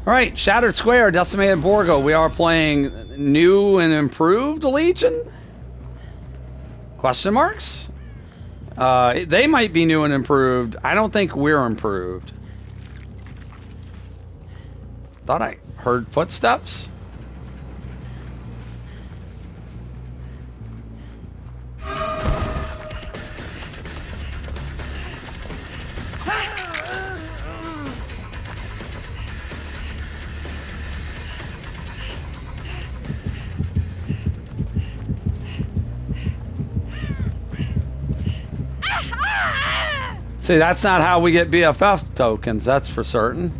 All right, Shattered Square, Decimated Borgo. We are playing new and improved Legion? Question marks? They might be new and improved. I don't think we're improved. Thought I heard footsteps. See, that's not how we get BFF tokens, that's for certain.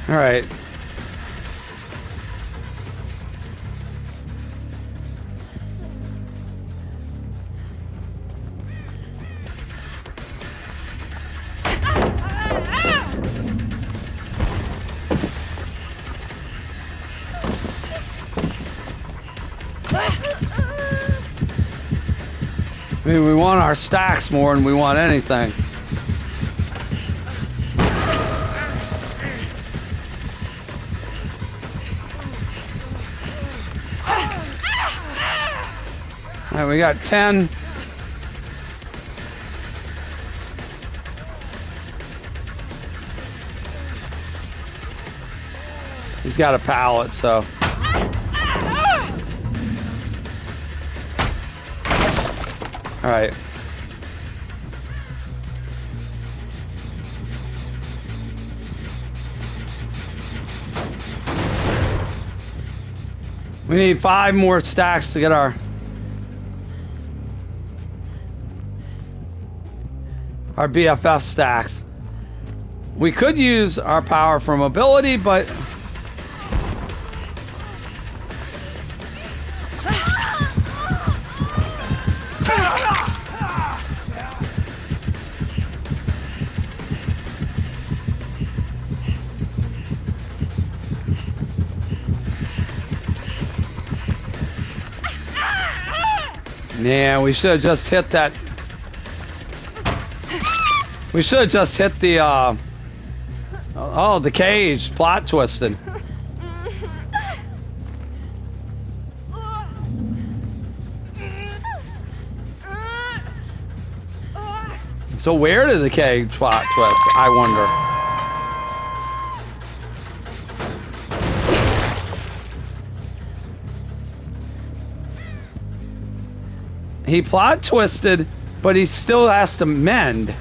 All right. I mean, we want our stacks more than we want anything. All right, we got 10. He's got a pallet, so. All right. We need 5 more stacks to get our BFF stacks. We could use our power for mobility, but yeah, we should have just hit that. We should have just hit the, oh, the cage, plot twisted. So where did the cage plot twist, I wonder? He plot twisted, but he still has to mend.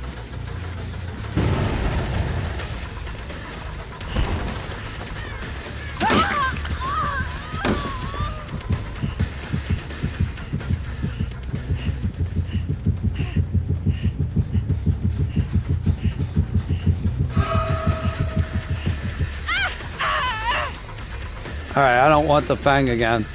All right, I don't want the fang again.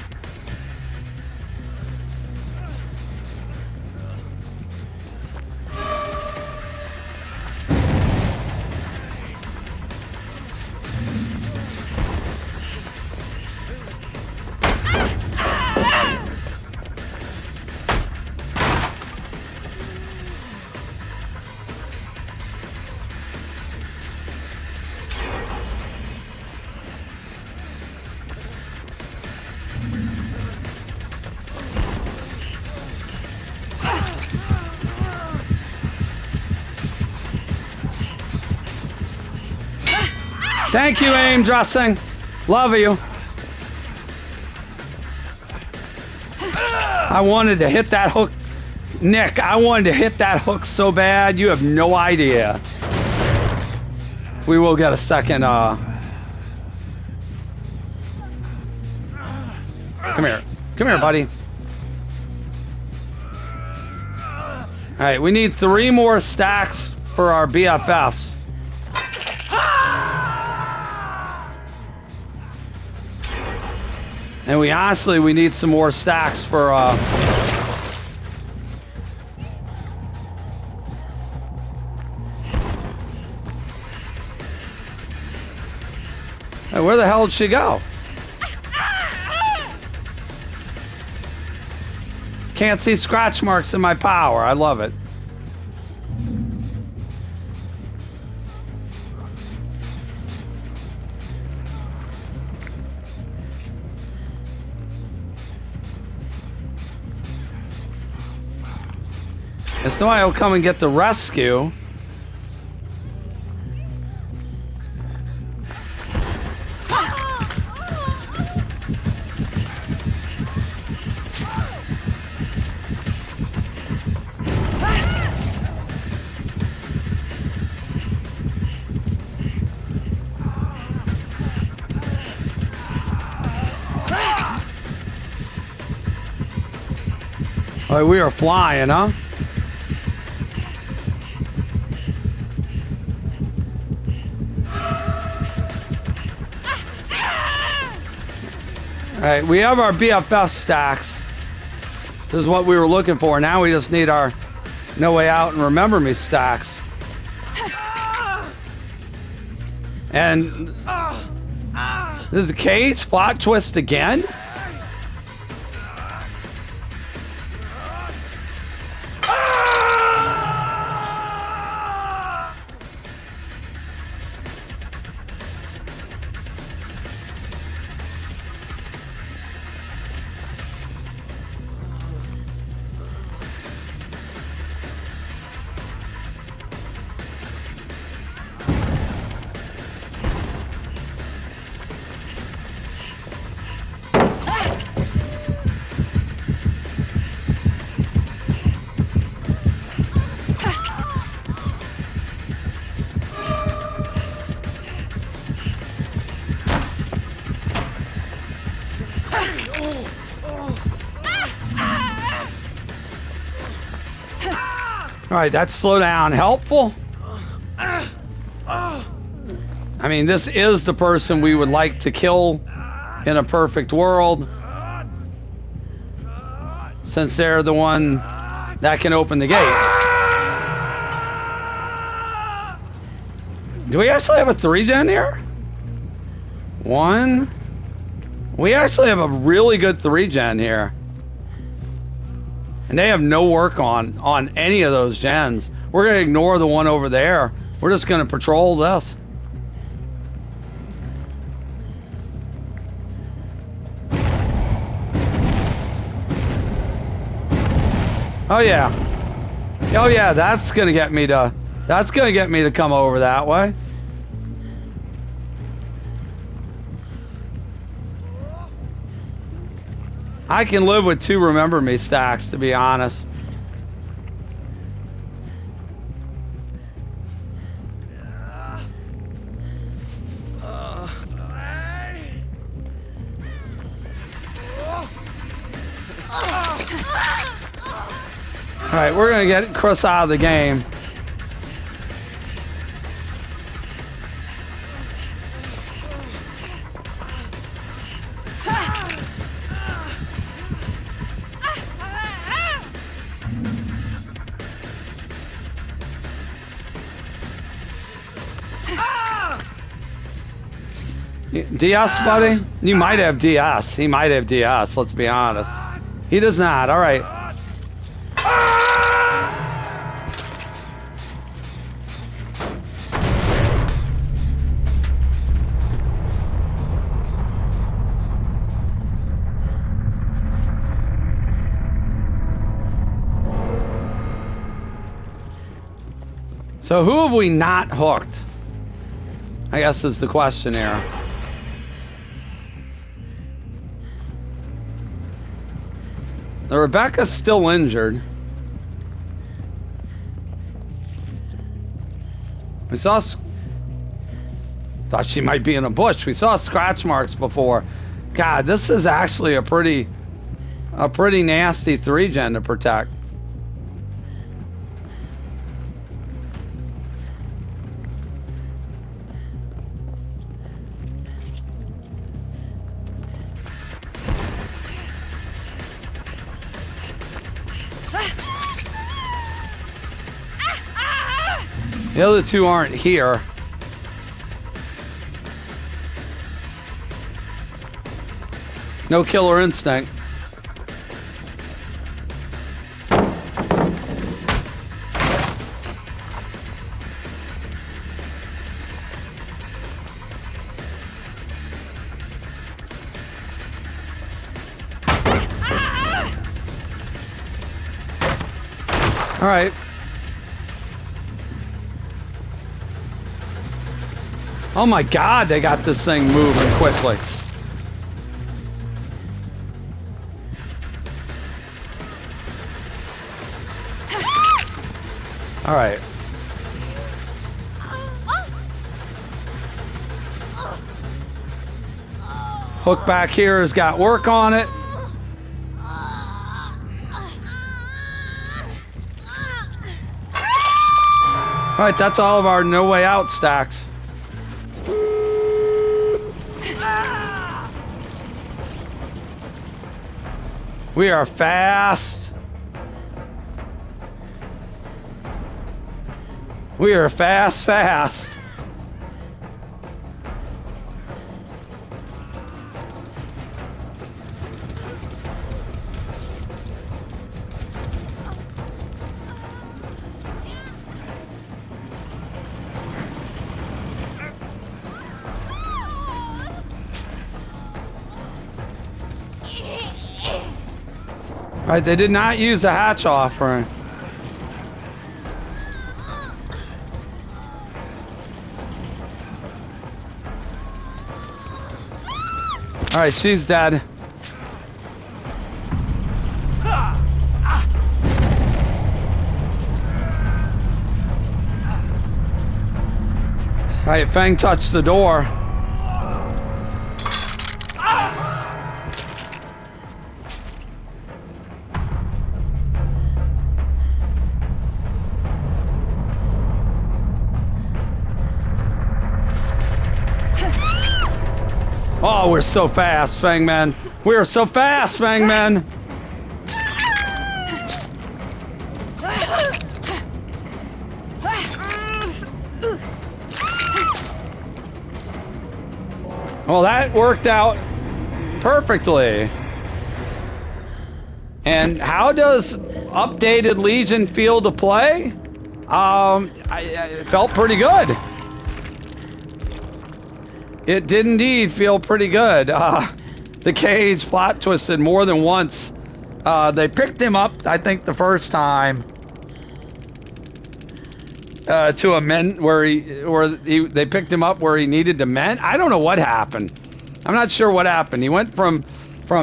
Thank you, aim dressing. Love you. I wanted to hit that hook. Nick, I wanted to hit that hook so bad, you have no idea. We will get a second, Come here. Come here, buddy. Alright, we need 3 more stacks for our BFFs. And we honestly, we need some more stacks for, Hey, where the hell did she go? Can't see scratch marks in my power. I love it. There's somebody will come and get the rescue. Oh, we are flying, huh? All right, we have our BFF stacks. This is what we were looking for. Now we just need our No Way Out and Remember Me stacks. And this is the cage plot twist again. All right, that slowdown helpful. I mean, this is the person we would like to kill in a perfect world, since they're the one that can open the gate. Do we actually have a 3-gen here? 1. We actually have a really good 3-gen here. And they have no work on any of those gens. We're going to ignore the one over there. We're just going to patrol this. Oh yeah. Oh yeah, that's going to get me to come over that way. I can live with 2 Remember Me stacks, to be honest. Alright, we're gonna get Chris out of the game. DS, buddy? You might have DS. He might have DS, let's be honest. He does not. All right. So who have we not hooked? I guess is the question here. The Rebecca's still injured. We saw... Thought she might be in a bush. We saw scratch marks before. God, this is actually a pretty nasty 3-gen to protect. The other two aren't here. No killer instinct. All right. Oh my God, they got this thing moving quickly. All right. Hook back here has got work on it. All right, that's all of our no way out stacks. We are fast. We are fast. All right, they did not use a hatch offering. All right, she's dead. All right, Fang touched the door. Oh, we're so fast, Fangman. We are so fast, Fangman. Well, that worked out perfectly. And how does updated Legion feel to play? It felt pretty good. It did indeed feel pretty good. The cage plot twisted more than once. They picked him up, I think, the first time to amend they picked him up where he needed to mend. I don't know what happened. I'm not sure what happened. He went from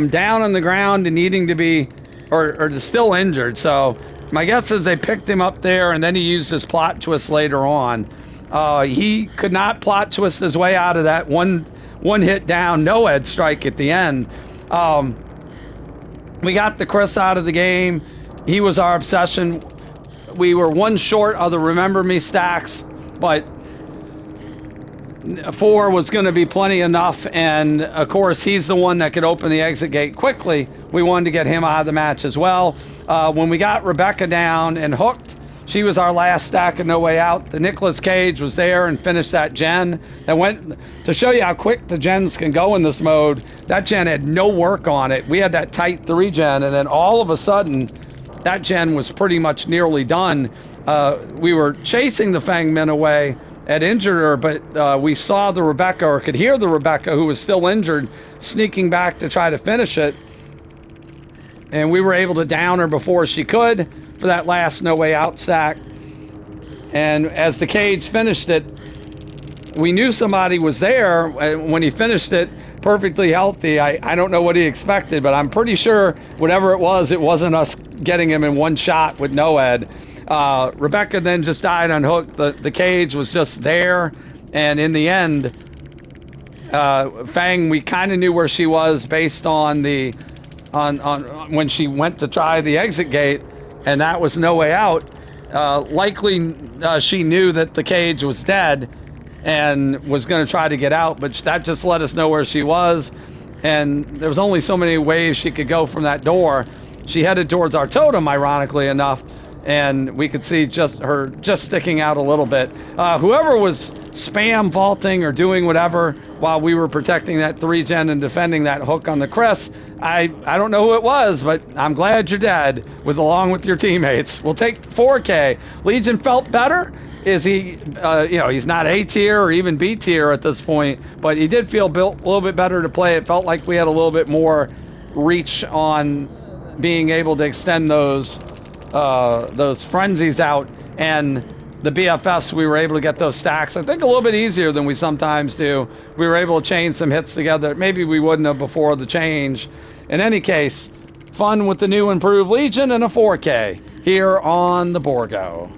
down on the ground to needing to be or to still injured. So my guess is they picked him up there and then he used his plot twist later on. He could not plot twist his way out of that one hit down no-ed strike at the end. We got the Chris out of the game. He was our obsession. We were one short of the Remember Me stacks, but 4 was going to be plenty enough. And of course, he's the one that could open the exit gate quickly. We wanted to get him out of the match as well. When we got Rebecca down and hooked, she was our last stack of No Way Out. The Nicolas Cage was there and finished that gen. That went to show you how quick the gens can go in this mode. That gen had no work on it. We had that tight 3 gen, and then all of a sudden, that gen was pretty much nearly done. We were chasing the Fangmen away, had injured her, but we saw the Rebecca, or could hear the Rebecca, who was still injured, sneaking back to try to finish it. And we were able to down her before she could for that last No Way Out stack. And as the cage finished it, we knew somebody was there. When he finished it perfectly healthy, I don't know what he expected, but I'm pretty sure whatever it wasn't us getting him in one shot with no-ed. Rebecca then just died unhooked. The cage was just there, and in the end, Fang, we kind of knew where she was based on when she went to try the exit gate, and that was No Way Out. Likely she knew that the cage was dead and was going to try to get out, but that just let us know where she was, and there was only so many ways she could go from that door. She headed towards our totem, ironically enough, and we could see just her just sticking out a little bit. Whoever was spam vaulting or doing whatever while we were protecting that 3-gen and defending that hook on the crest, I don't know who it was, but I'm glad you're dead along with your teammates. We'll take 4K. Legion felt better. Is he, he's not A tier or even B tier at this point, but he did feel a little bit better to play. It felt like we had a little bit more reach on being able to extend those frenzies out, and the BFFs, we were able to get those stacks, I think, a little bit easier than we sometimes do. We were able to chain some hits together. Maybe we wouldn't have before the change. In any case, fun with the new improved Legion and a 4K here on the Borgo.